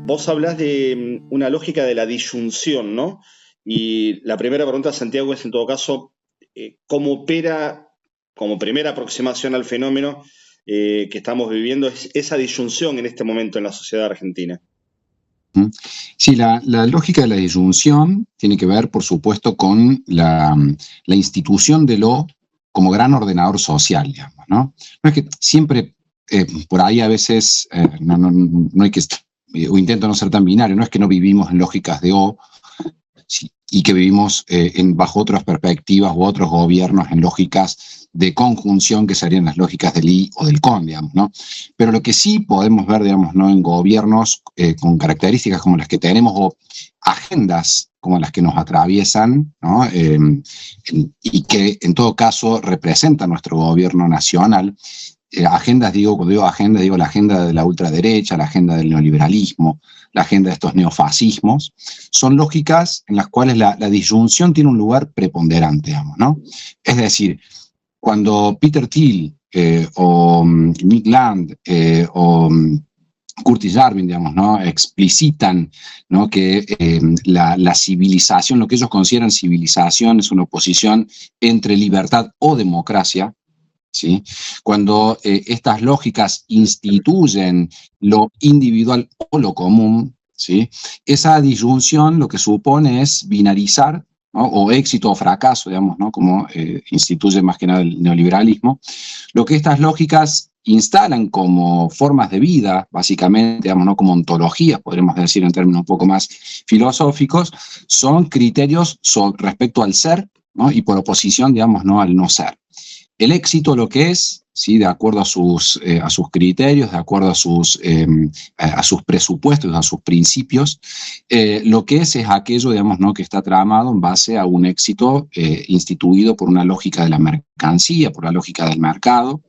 Vos hablás de una lógica de la disyunción, ¿no? Y la primera pregunta, Santiago, es en todo caso, ¿cómo opera como primera aproximación al fenómeno que estamos viviendo esa disyunción en este momento en la sociedad argentina? Sí, la lógica de la disyunción tiene que ver, por supuesto, con la institución de lo como gran ordenador social, digamos, ¿no? No es que siempre, por ahí a veces, no hay que, o intento no ser tan binario, no es que no vivimos en lógicas de O, sí, y que vivimos bajo otras perspectivas u otros gobiernos en lógicas de conjunción que serían las lógicas del I o del CON, digamos, ¿no? Pero lo que sí podemos ver, digamos, ¿no? En gobiernos con características como las que tenemos o agendas como las que nos atraviesan, ¿no? Y que en todo caso representan nuestro gobierno nacional. Agendas, digo, cuando digo agenda, digo la agenda de la ultraderecha, la agenda del neoliberalismo, la agenda de estos neofascismos, son lógicas en las cuales la disyunción tiene un lugar preponderante, digamos, ¿no? Es decir, cuando Peter Thiel o Nick Land o Curtis Jarvin, digamos, ¿no? Explicitan, ¿no? Que la civilización, lo que ellos consideran civilización, es una oposición entre libertad o democracia, ¿sí? Cuando estas lógicas instituyen lo individual o lo común, ¿sí? Esa disyunción lo que supone es binarizar, ¿no? O éxito o fracaso, digamos, ¿no? Como instituye más que nada el neoliberalismo, lo que estas lógicas instalan como formas de vida, básicamente, digamos, ¿no? Como ontologías, podríamos decir en términos un poco más filosóficos, son criterios respecto al ser, ¿no? Y por oposición, digamos, ¿no? Al no ser. El éxito lo que es, ¿sí? De acuerdo a sus criterios, de acuerdo a sus presupuestos, a sus principios, lo que es aquello, digamos, ¿no? Que está tramado en base a un éxito instituido por una lógica de la mercancía, por la lógica del mercado.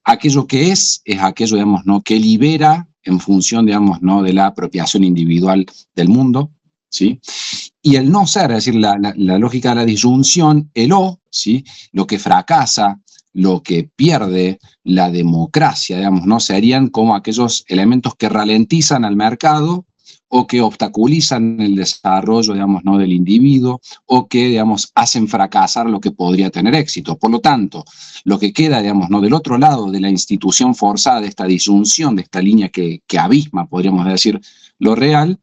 Aquello que es aquello, digamos, ¿no? Que libera en función, digamos, ¿no? De la apropiación individual del mundo, ¿sí? Y el no ser, es decir, la lógica de la disyunción, el O, ¿sí? Lo que fracasa, lo que pierde la democracia, digamos, ¿no? Serían como aquellos elementos que ralentizan al mercado o que obstaculizan el desarrollo, digamos, ¿no? Del individuo o que, digamos, hacen fracasar lo que podría tener éxito. Por lo tanto, lo que queda, digamos, ¿no? Del otro lado de la institución forzada, de esta disyunción, de esta línea que abisma, podríamos decir, lo real,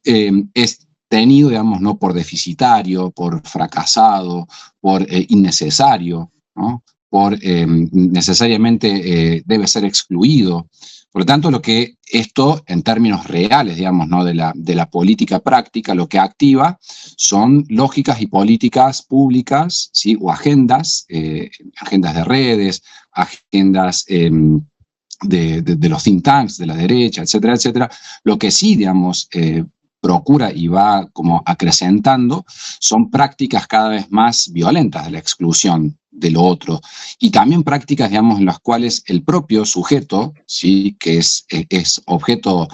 es tenido, digamos, no por deficitario, por fracasado, por innecesario, ¿no? Por necesariamente debe ser excluido. Por lo tanto, lo que esto, en términos reales, digamos, ¿no? de la política práctica, lo que activa son lógicas y políticas públicas, ¿sí? O agendas, agendas de redes, agendas de los think tanks, de la derecha, etcétera, etcétera. Lo que sí, digamos, procura y va como acrecentando son prácticas cada vez más violentas de la exclusión de lo otro y también prácticas, digamos, en las cuales el propio sujeto, ¿sí? Que es objeto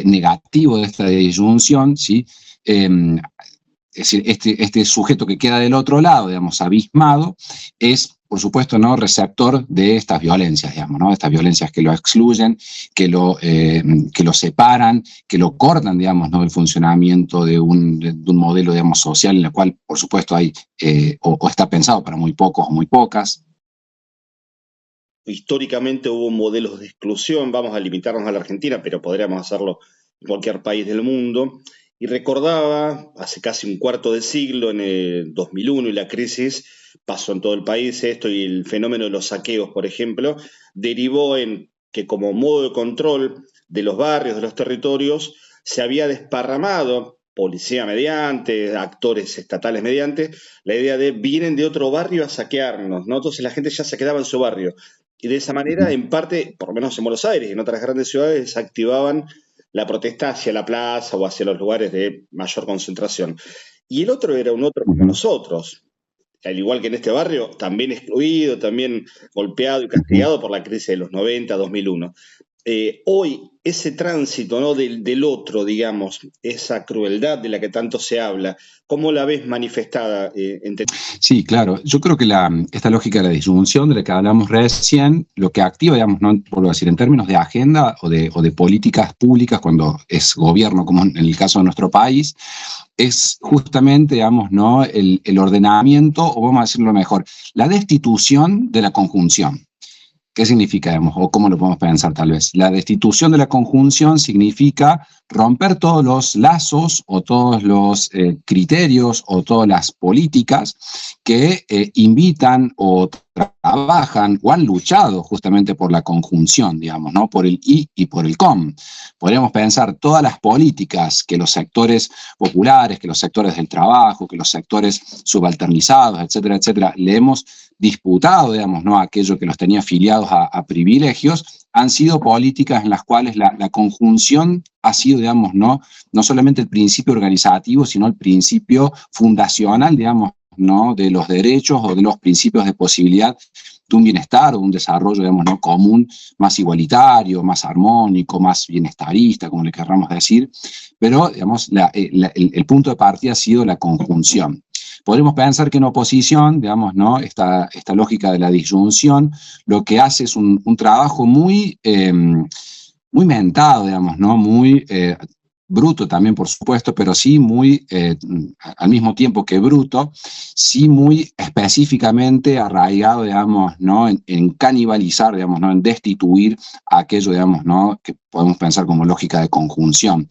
negativo de esta disyunción, ¿sí? Es decir, este sujeto que queda del otro lado, digamos, abismado, es, por supuesto, ¿no? Receptor de estas violencias, digamos, ¿no? Estas violencias que lo excluyen, que lo separan, que lo cortan, digamos, ¿no? Del funcionamiento de un modelo, digamos, social en el cual, por supuesto, hay o está pensado para muy pocos o muy pocas. Históricamente hubo modelos de exclusión, vamos a limitarnos a la Argentina, pero podríamos hacerlo en cualquier país del mundo. Y recordaba, hace casi un cuarto de siglo, en el 2001 y la crisis, pasó en todo el país esto y el fenómeno de los saqueos, por ejemplo, derivó en que como modo de control de los barrios, de los territorios, se había desparramado, policía mediante, actores estatales mediante, la idea de vienen de otro barrio a saquearnos, ¿no? Entonces la gente ya se quedaba en su barrio. Y de esa manera, en parte, por lo menos en Buenos Aires y en otras grandes ciudades, activaban la protesta hacia la plaza o hacia los lugares de mayor concentración. Y el otro era un otro como nosotros, al igual que en este barrio, también excluido, también golpeado y castigado por la crisis de los 90, 2001. hoy ese tránsito, ¿no?, del otro, digamos, esa crueldad de la que tanto se habla, ¿cómo la ves manifestada? Sí, claro. Yo creo que esta lógica de la disyunción de la que hablamos recién, lo que activa, digamos, no vuelvo a decir, en términos de agenda o de políticas públicas, cuando es gobierno, como en el caso de nuestro país, es justamente, digamos, ¿no?, el ordenamiento, o vamos a decirlo mejor, la destitución de la conjunción. ¿Qué significa, digamos, o cómo lo podemos pensar tal vez? La destitución de la conjunción significa romper todos los lazos o todos los criterios o todas las políticas que invitan o trabajan o han luchado justamente por la conjunción, digamos, ¿no?, por el y por el com. Podríamos pensar todas las políticas que los sectores populares, que los sectores del trabajo, que los sectores subalternizados, etcétera, etcétera, le hemos disputado, digamos, ¿no?, aquello que los tenía afiliados a privilegios, han sido políticas en las cuales la conjunción ha sido, digamos, no solamente el principio organizativo, sino el principio fundacional, digamos, ¿no?, de los derechos o de los principios de posibilidad de un bienestar o de un desarrollo, digamos, ¿no?, común, más igualitario, más armónico, más bienestarista, como le querramos decir, pero, digamos, el punto de partida ha sido la conjunción. Podemos pensar que en oposición, digamos, ¿no?, esta lógica de la disyunción, lo que hace es un trabajo muy mentado, digamos, ¿no?, muy bruto también, por supuesto, pero sí muy, al mismo tiempo que bruto, sí muy específicamente arraigado, digamos, ¿no?, en canibalizar, digamos, ¿no?, en destituir a aquello, digamos, ¿no?, que podemos pensar como lógica de conjunción.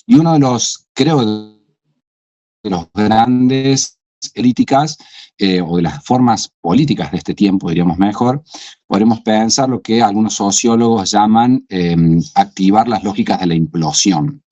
Y uno de los, creo, de los grandes críticas o de las formas políticas de este tiempo, diríamos mejor, podremos pensar lo que algunos sociólogos llaman activar las lógicas de la implosión.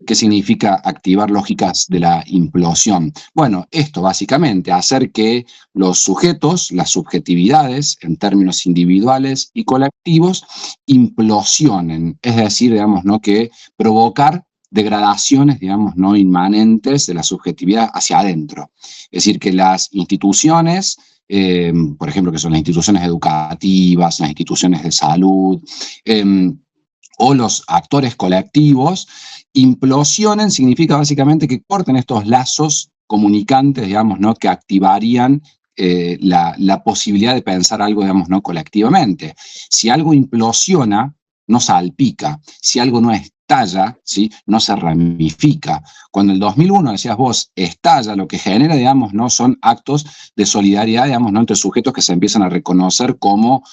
¿Qué significa activar lógicas de la implosión? Bueno, esto básicamente, hacer que los sujetos, las subjetividades, en términos individuales y colectivos, implosionen, es decir, digamos, ¿no?, que provocar degradaciones, digamos, no inmanentes de la subjetividad hacia adentro. Es decir, que las instituciones, por ejemplo, que son las instituciones educativas, las instituciones de salud, o los actores colectivos, implosionen significa básicamente que corten estos lazos comunicantes, digamos, ¿no?, que activarían la posibilidad de pensar algo, digamos, ¿no?, colectivamente. Si algo implosiona, no salpica. Si algo no estalla, ¿sí?, no se ramifica. Cuando en el 2001, decías vos, estalla, lo que genera, digamos, ¿no?, son actos de solidaridad, digamos, ¿no?, entre sujetos que se empiezan a reconocer como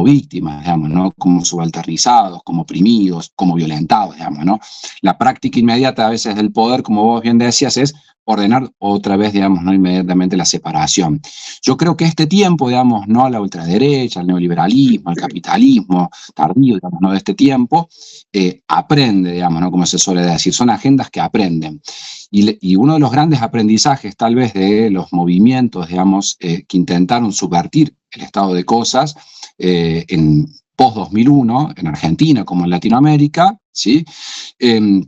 víctimas, digamos, ¿no?, como subalternizados, como oprimidos, como violentados, digamos, ¿no? La práctica inmediata a veces del poder, como vos bien decías, es ordenar otra vez, digamos, ¿no?, inmediatamente la separación. Yo creo que este tiempo, digamos, ¿no?, la ultraderecha, el neoliberalismo, el capitalismo tardío, digamos, ¿no?, de este tiempo, aprende, digamos, ¿no?, como se suele decir, son agendas que aprenden. Y uno de los grandes aprendizajes, tal vez, de los movimientos, digamos, que intentaron subvertir el estado de cosas en post-2001, en Argentina como en Latinoamérica, ¿sí?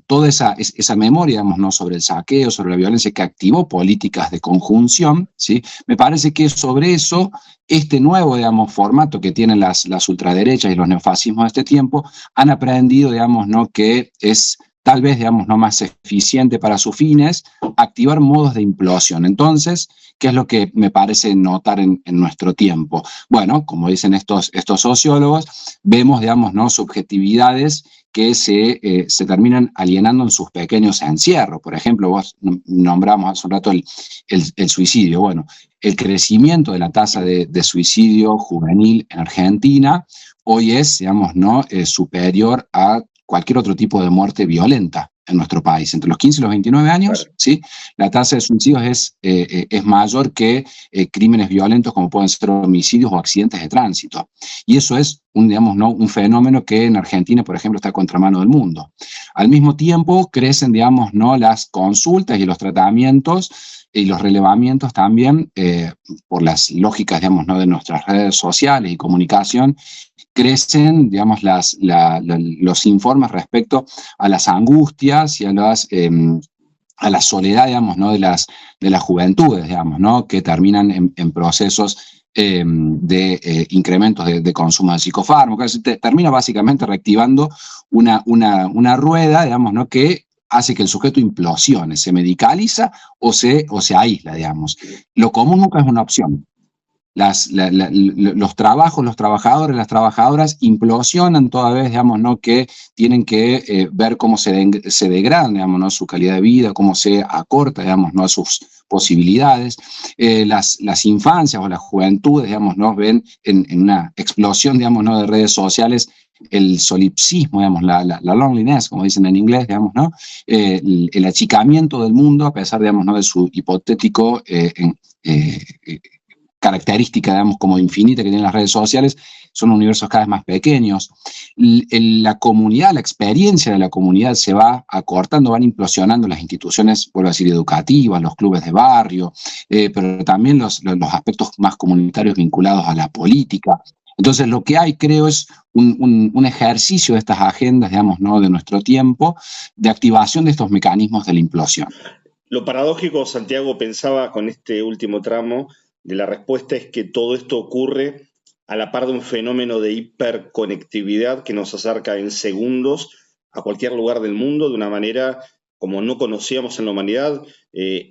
Toda esa memoria, digamos, ¿no?, sobre el saqueo, sobre la violencia que activó políticas de conjunción, ¿sí? Me parece que sobre eso, este nuevo, digamos, formato que tienen las ultraderechas y los neofascismos de este tiempo, han aprendido, digamos, ¿no?, que es tal vez, digamos, no más eficiente para sus fines, activar modos de implosión. Entonces, ¿qué es lo que me parece notar en nuestro tiempo? Bueno, como dicen estos sociólogos, vemos, digamos, ¿no?, subjetividades que se terminan alienando en sus pequeños encierros. Por ejemplo, vos nombramos hace un rato el suicidio. Bueno, el crecimiento de la tasa de suicidio juvenil en Argentina hoy es, digamos, ¿no?, superior a cualquier otro tipo de muerte violenta en nuestro país. Entre los 15 y los 29 años, claro, ¿sí?, la tasa de suicidios es mayor que crímenes violentos como pueden ser homicidios o accidentes de tránsito. Y eso es digamos, ¿no?, un fenómeno que en Argentina, por ejemplo, está a contramano del mundo. Al mismo tiempo, crecen, digamos, ¿no?, las consultas y los tratamientos y los relevamientos también por las lógicas, digamos, ¿no?, de nuestras redes sociales y comunicación. Crecen, digamos, los informes respecto a las angustias y a la soledad, digamos, ¿no?, de las juventudes, digamos, ¿no?, que terminan en procesos de incrementos de consumo de psicofármacos. Termina básicamente reactivando una rueda, digamos, ¿no?, que hace que el sujeto implosione, se medicaliza o se aísla, digamos. Lo común nunca es una opción. Los trabajos, los trabajadores, las trabajadoras implosionan toda vez, digamos, ¿no?, que tienen que ver cómo se degradan, digamos, ¿no?, su calidad de vida, cómo se acorta, digamos, ¿no?, sus posibilidades. Las infancias o las juventudes, digamos, ¿no?, ven en una explosión, digamos, ¿no?, de redes sociales el solipsismo, digamos, la loneliness, como dicen en inglés, digamos, ¿no?, el achicamiento del mundo a pesar, digamos, ¿no?, de su hipotético característica, digamos, como infinita que tienen las redes sociales. Son universos cada vez más pequeños. La comunidad, la experiencia de la comunidad se va acortando, van implosionando las instituciones, vuelvo a decir, educativas, los clubes de barrio, pero también los aspectos más comunitarios vinculados a la política. Entonces, lo que hay, creo, es un ejercicio de estas agendas, digamos, ¿no?, de nuestro tiempo, de activación de estos mecanismos de la implosión. Lo paradójico, Santiago, pensaba con este último tramo de la respuesta, es que todo esto ocurre a la par de un fenómeno de hiperconectividad que nos acerca en segundos a cualquier lugar del mundo de una manera como no conocíamos en la humanidad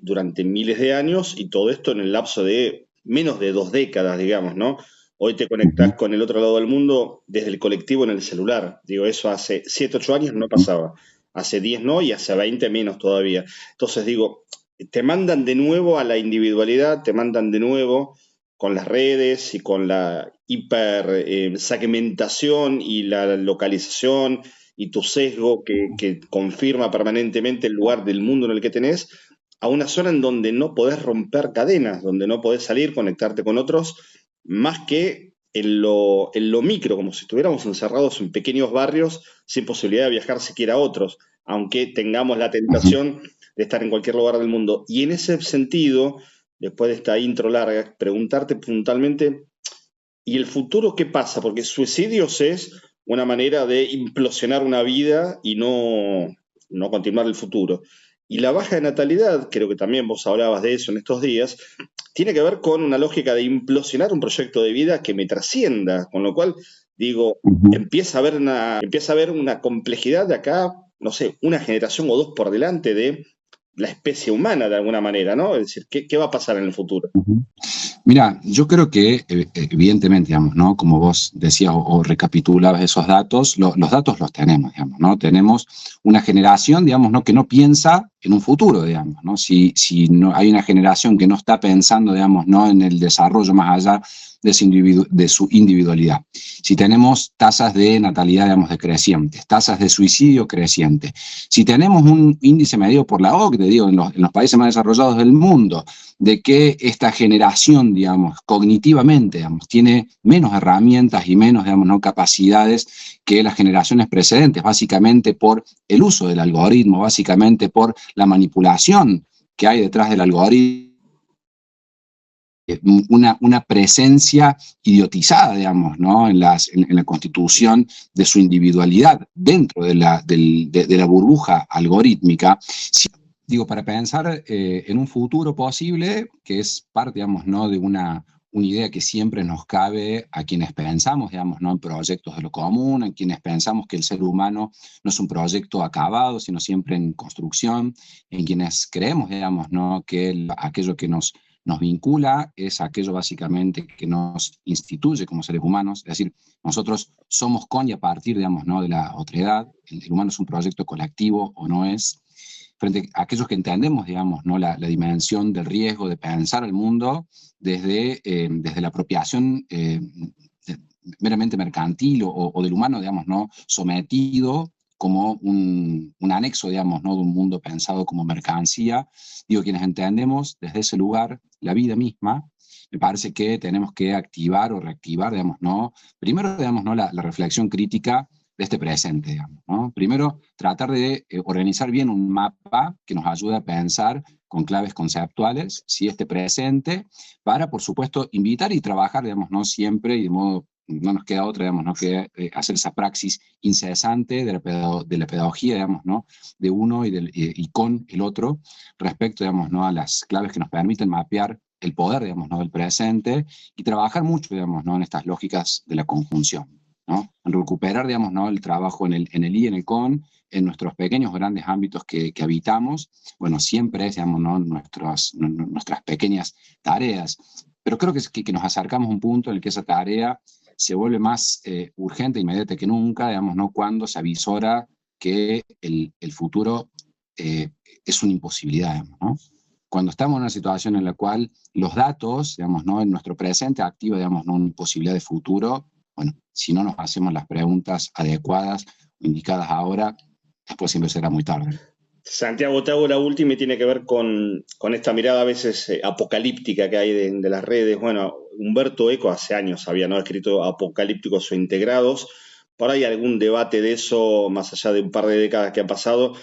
durante miles de años, y todo esto en el lapso de menos de 2 décadas, digamos, ¿no? Hoy te conectás con el otro lado del mundo desde el colectivo en el celular. Digo, eso hace 7, 8 años no pasaba. Hace 10 no, y hace 20 menos todavía. Entonces digo, te mandan de nuevo a la individualidad, te mandan de nuevo con las redes y con la hiper segmentación y la localización y tu sesgo que confirma permanentemente el lugar del mundo en el que tenés, a una zona en donde no podés romper cadenas, donde no podés salir, conectarte con otros, más que en lo micro, como si estuviéramos encerrados en pequeños barrios sin posibilidad de viajar siquiera a otros, aunque tengamos la tentación de estar en cualquier lugar del mundo. Y en ese sentido, después de esta intro larga, preguntarte puntualmente, ¿y el futuro qué pasa? Porque suicidios es una manera de implosionar una vida y no continuar el futuro. Y la baja de natalidad, creo que también vos hablabas de eso en estos días, tiene que ver con una lógica de implosionar un proyecto de vida que me trascienda, con lo cual, digo, empieza a haber una complejidad de acá, no sé, una generación o dos por delante de la especie humana de alguna manera, ¿no? Es decir, ¿qué va a pasar en el futuro? Mira, yo creo que evidentemente, digamos, ¿no?, como vos decías o recapitulabas esos datos, los datos los tenemos, digamos, ¿no? Tenemos una generación, digamos, ¿no?, que no piensa en un futuro, digamos, ¿no? Si no, hay una generación que no está pensando, digamos, ¿no?, en el desarrollo más allá de su individualidad. Si tenemos tasas de natalidad, digamos, decrecientes, tasas de suicidio crecientes, si tenemos un índice medido por la OCDE, digo, en los países más desarrollados del mundo, de que esta generación, digamos, cognitivamente, digamos, tiene menos herramientas y menos, digamos, ¿no?, capacidades que las generaciones precedentes, básicamente por el uso del algoritmo, básicamente por la manipulación que hay detrás del algoritmo, una presencia idiotizada, digamos, ¿no?, en la constitución de su individualidad dentro de la burbuja algorítmica. Digo, para pensar en un futuro posible, que es parte, digamos, ¿no?, de una idea que siempre nos cabe a quienes pensamos, digamos, ¿no?, en proyectos de lo común, a quienes pensamos que el ser humano no es un proyecto acabado, sino siempre en construcción, en quienes creemos, digamos, ¿no?, que aquello que nos vincula es aquello básicamente que nos instituye como seres humanos, es decir, nosotros somos con y a partir, digamos, ¿no?, de la otredad. El humano es un proyecto colectivo o no es, frente a aquellos que entendemos, digamos, ¿no?, la dimensión del riesgo de pensar el mundo desde la apropiación meramente mercantil o del humano, digamos, ¿no?, sometido como un anexo, digamos, ¿no?, de un mundo pensado como mercancía. Digo, quienes entendemos desde ese lugar la vida misma, me parece que tenemos que activar o reactivar, digamos, ¿no?, primero, digamos, ¿no?, la reflexión crítica de este presente, digamos, ¿no? Primero, tratar de organizar bien un mapa que nos ayude a pensar con claves conceptuales, si este presente, para, por supuesto, invitar y trabajar, digamos, ¿no?, siempre y de modo, no nos queda otra, digamos, ¿no?, que hacer esa praxis incesante de la pedagogía, digamos, ¿no?, de uno y con el otro, respecto, digamos, ¿no?, a las claves que nos permiten mapear el poder, digamos, ¿no? del presente y trabajar mucho, digamos, ¿no? en estas lógicas de la conjunción, ¿no? En recuperar, digamos, ¿no? el trabajo en el I, en el con, en nuestros pequeños grandes ámbitos que habitamos, bueno, siempre es, digamos, ¿no? nuestras pequeñas tareas. Pero creo que nos acercamos a un punto en el que esa tarea se vuelve más urgente e inmediata que nunca, digamos, ¿no? Cuando se avisora que el futuro es una imposibilidad, digamos, ¿no? Cuando estamos en una situación en la cual los datos, digamos, ¿no? en nuestro presente activa, digamos, ¿no? una posibilidad de futuro, bueno, si no nos hacemos las preguntas adecuadas o indicadas ahora, después siempre será muy tarde. Santiago, te hago la última y tiene que ver con esta mirada a veces apocalíptica que hay de las redes. Bueno, Humberto Eco hace años había, ¿no?, escrito Apocalípticos o Integrados. Por ahí algún debate de eso, más allá de un par de décadas que han pasado,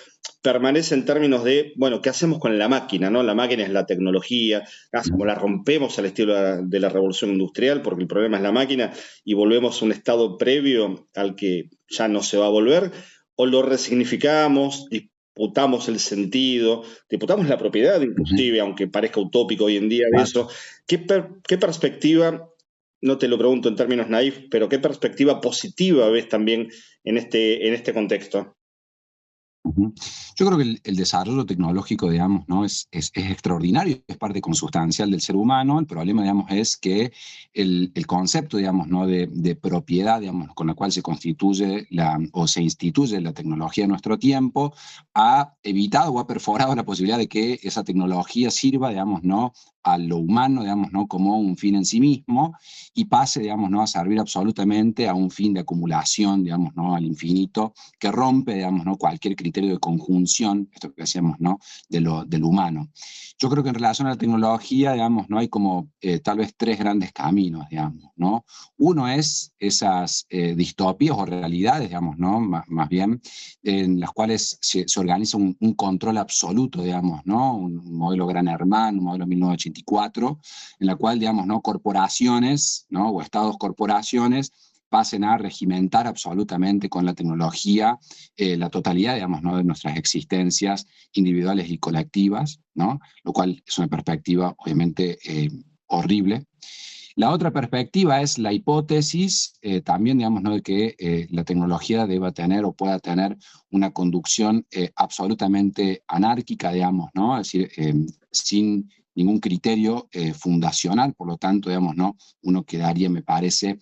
permanece en términos de, bueno, ¿qué hacemos con la máquina, no? La máquina es la tecnología, como la rompemos al estilo de la revolución industrial, porque el problema es la máquina, y volvemos a un estado previo al que ya no se va a volver, o lo resignificamos, disputamos el sentido, disputamos la propiedad inclusive, aunque parezca utópico hoy en día de eso. ¿Qué perspectiva, no te lo pregunto en términos naif, pero qué perspectiva positiva ves también en este contexto? Yo creo que el desarrollo tecnológico, digamos, ¿no? es extraordinario, es parte consustancial del ser humano. El problema, digamos, es que el concepto, digamos, ¿no? de propiedad, digamos, con la cual se constituye o se instituye la tecnología de nuestro tiempo, ha evitado o ha perforado la posibilidad de que esa tecnología sirva, digamos, ¿no? a lo humano, digamos, ¿no? como un fin en sí mismo, y pase, digamos, ¿no? a servir absolutamente a un fin de acumulación, digamos, ¿no? al infinito, que rompe, digamos, ¿no? cualquier criterio de conjunción, esto que decíamos, ¿no? de lo humano. Yo creo que en relación a la tecnología, digamos, ¿no? hay como tal vez tres grandes caminos, digamos, ¿no? Uno es esas distopías o realidades, digamos, ¿no? más bien, en las cuales se organiza un control absoluto, digamos, ¿no? Un modelo Gran Hermano, un modelo 1984, en la cual, digamos, ¿no? corporaciones, ¿no? o estados corporaciones pasen a regimentar absolutamente con la tecnología la totalidad, digamos, ¿no? de nuestras existencias individuales y colectivas, ¿no? Lo cual es una perspectiva obviamente horrible. La otra perspectiva es la hipótesis, también, digamos, ¿no? de que la tecnología deba tener o pueda tener una conducción absolutamente anárquica, digamos, ¿no? Es decir, sin ningún criterio fundacional, por lo tanto, digamos, ¿no? uno quedaría, me parece,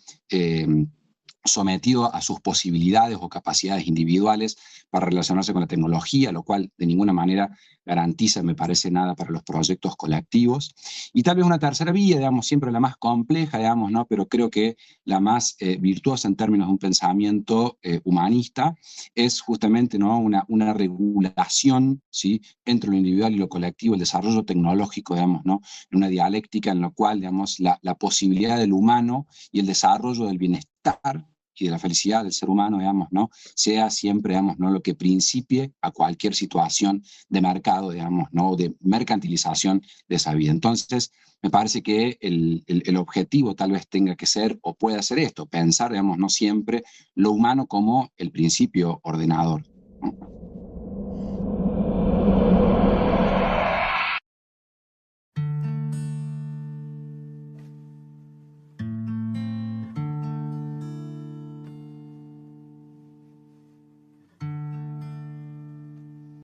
sometido a sus posibilidades o capacidades individuales para relacionarse con la tecnología, lo cual de ninguna manera garantiza, me parece, nada para los proyectos colectivos. Y tal vez una tercera vía, digamos, siempre la más compleja, digamos, ¿no? pero creo que la más virtuosa en términos de un pensamiento humanista, es justamente, ¿no? una regulación, ¿sí? entre lo individual y lo colectivo, el desarrollo tecnológico, digamos, ¿no? en una dialéctica en la cual, digamos, la posibilidad del humano y el desarrollo del bienestar y de la felicidad del ser humano, digamos, ¿no? sea siempre, digamos, ¿no? lo que principie a cualquier situación de mercado, digamos, ¿no? de mercantilización de esa vida. Entonces, me parece que el objetivo tal vez tenga que ser, o pueda ser esto, pensar, digamos, no siempre lo humano como el principio ordenador, ¿no?